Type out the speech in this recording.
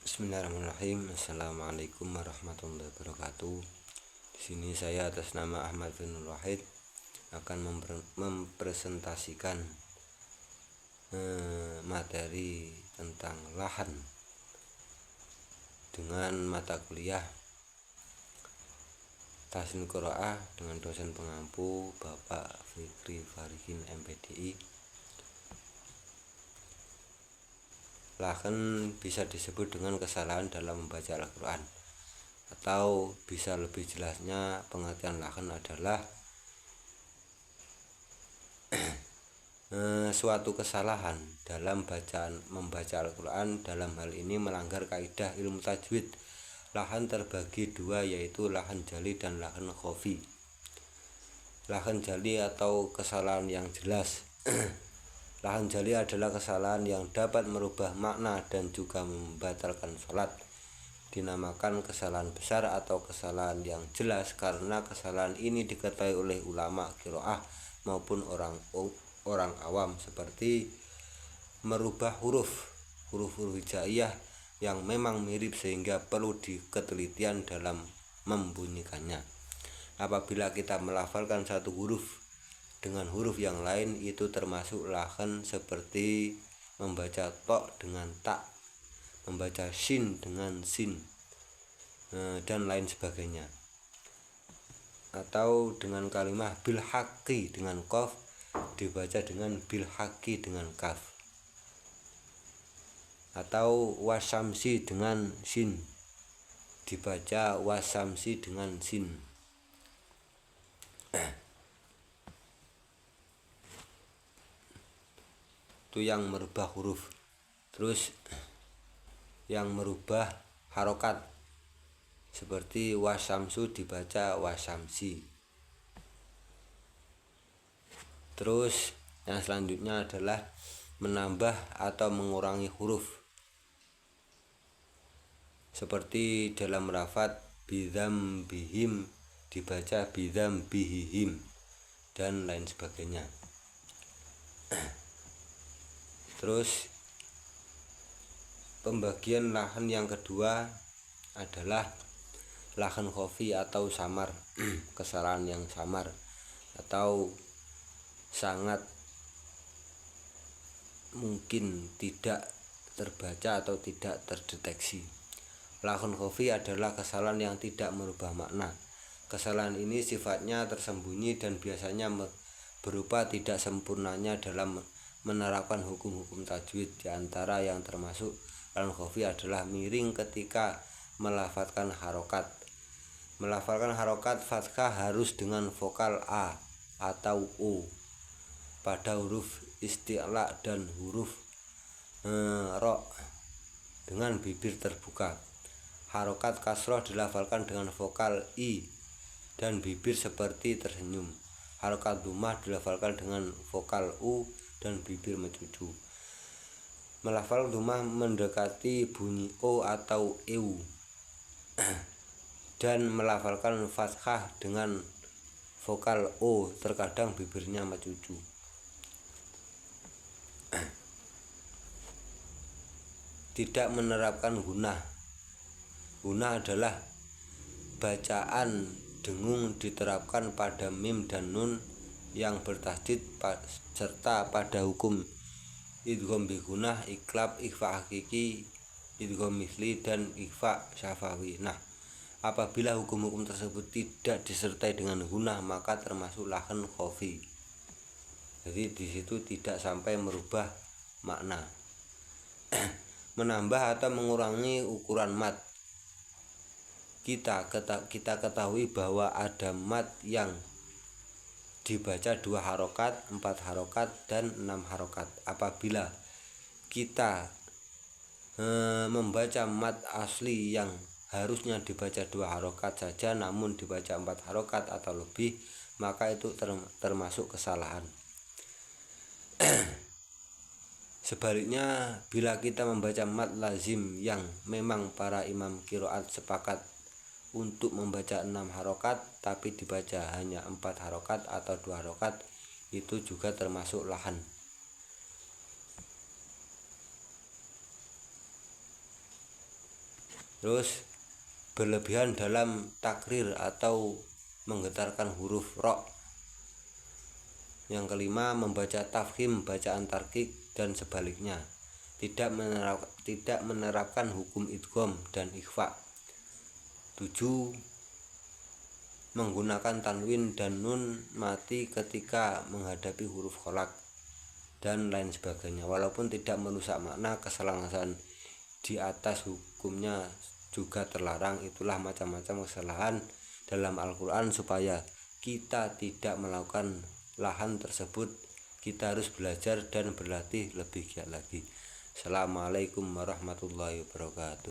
Bismillahirrahmanirrahim. Assalamualaikum warahmatullahi wabarakatuh. Di sini saya atas nama Ahmad bin Wahid akan mempresentasikan materi tentang lahan dengan mata kuliah Tahsin Qiraah dengan dosen pengampu Bapak Fikri Farihin MPDI. Lahan bisa disebut dengan kesalahan dalam membaca Al-Quran, atau bisa lebih jelasnya pengertian lahan adalah suatu kesalahan dalam membaca Al-Quran. Dalam hal ini melanggar kaidah ilmu tajwid. Lahan terbagi dua, yaitu lahan jali dan lahan khafi. Lahan jali atau kesalahan yang jelas. Lahan jali adalah kesalahan yang dapat merubah makna dan juga membatalkan sholat. Dinamakan kesalahan besar atau kesalahan yang jelas karena kesalahan ini diketahui oleh ulama qiraah maupun orang awam, seperti merubah huruf hijaiyah yang memang mirip sehingga perlu ketelitian dalam membunyikannya. Apabila kita melafalkan satu huruf dengan huruf yang lain, itu termasuk lahan, seperti membaca to dengan tak, membaca shin dengan sin, dan lain sebagainya. Atau dengan kalimah bil haqqi dengan qaf dibaca dengan bil haqqi dengan kaf. Atau wasamsi dengan sin dibaca wasamsi dengan sin. Itu yang merubah huruf. Terus yang merubah harokat, seperti wasamsu dibaca wasamsi. Terus yang selanjutnya adalah menambah atau mengurangi huruf, seperti dalam lafadz bidam bihim dibaca bidam bihihim, dan lain sebagainya. Terus pembagian lahan yang kedua adalah lahan khafi atau samar. Kesalahan yang samar atau sangat mungkin tidak terbaca atau tidak terdeteksi. Lahan khafi adalah kesalahan yang tidak merubah makna. Kesalahan ini sifatnya tersembunyi dan biasanya berupa tidak sempurnanya dalam menerapkan hukum-hukum tajwid. Di antara yang termasuk lahan khafi adalah miring ketika melafalkan harokat. Melafalkan harokat fathah harus dengan vokal a atau o pada huruf isti'la dan huruf ro dengan bibir terbuka. Harokat kasroh dilafalkan dengan vokal i dan bibir seperti tersenyum. Harokat dhammah dilafalkan dengan vokal u dan bibir mencucu. Melafal dhammah mendekati bunyi o atau eu, dan melafalkan fathah dengan vokal o terkadang bibirnya mencucu. Tidak menerapkan gunah. Gunah adalah bacaan dengung diterapkan pada mim dan nun yang bertasydid serta pada hukum idgham bi gunah, iklab, ikhfa hakiki, idgham misli, dan ikhfa syafawi. Nah, apabila hukum-hukum tersebut tidak disertai dengan gunah, maka termasuk lahan khafi. Jadi di situ tidak sampai merubah makna. Menambah atau mengurangi ukuran mat. Kita ketahui bahwa ada mat yang dibaca 2 harokat, 4 harokat, dan 6 harokat. Apabila kita membaca mat asli yang harusnya dibaca 2 harokat saja namun dibaca 4 harokat atau lebih, maka itu termasuk kesalahan. Sebaliknya, bila kita membaca mat lazim yang memang para imam qiraat sepakat untuk membaca 6 harokat tapi dibaca hanya 4 harokat atau 2 harokat, itu juga termasuk lahan. Terus berlebihan dalam takrir atau menggetarkan huruf ro. Yang kelima, membaca tafkhim bacaan tarkik dan sebaliknya. Tidak menerapkan hukum idgham dan ikhfa. 7. Menggunakan tanwin dan nun mati ketika menghadapi huruf kholak dan lain sebagainya. Walaupun tidak merusak makna, kesalahan di atas hukumnya juga terlarang. Itulah macam-macam kesalahan dalam Al-Quran. Supaya kita tidak melakukan lahan tersebut, kita harus belajar dan berlatih lebih giat lagi. Assalamualaikum warahmatullahi wabarakatuh.